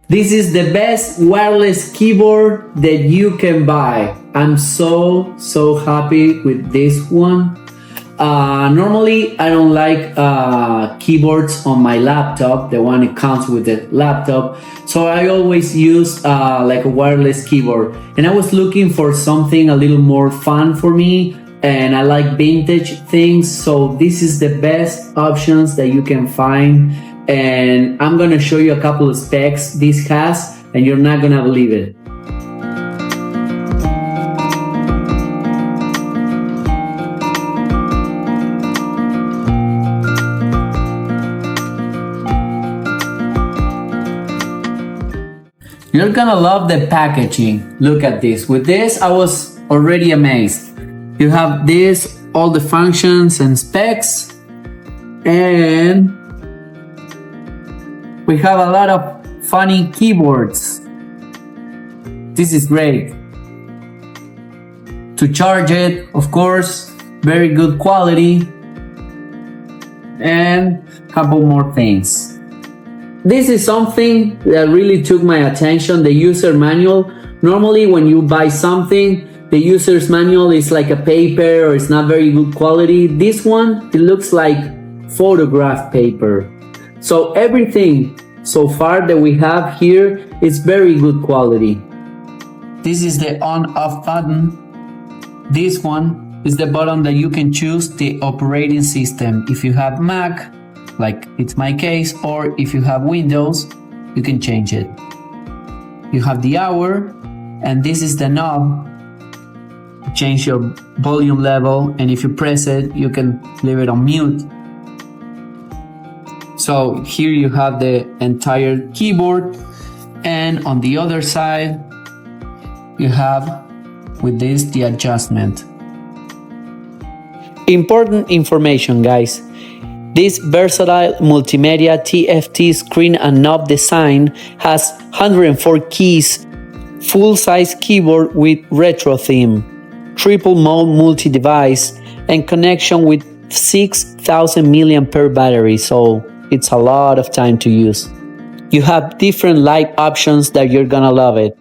This is the best wireless keyboard that you can buy. I'm so happy with this one. Normally, I don't like keyboards on my laptop, the one that comes with the laptop. So I always use like a wireless keyboard. And I was looking for something a little more fun for me. And I like vintage things. So this is the best options that you can find. And I'm gonna show you a couple of specs this has, and you're not gonna believe it. You're gonna love the packaging. Look at this. With this, I was already amazed. You have this, all the functions and specs, and we have a lot of funny keyboards. This is great. To charge it, of course, very good quality, and a couple more things. This is something that really took my attention, the user manual. Normally when you buy something, the user's manual is like a paper or it's not very good quality. This one, it looks like photograph paper. So everything so far that we have here is very good quality. This is the on-off button. This one is the button that you can choose the operating system. If you have Mac, like it's my case, or if you have Windows, you can change it. You have the hour, and this is the knob. Change your volume level, and if you press it, you can leave it on mute. So here you have the entire keyboard, and on the other side, you have with this the adjustment. Important information, guys. This versatile multimedia TFT screen and knob design has 104 keys, full-size keyboard with retro theme, triple mode multi-device, and connection with 6,000 mAh battery, so it's a lot of time to use. You have different light options that you're gonna love it.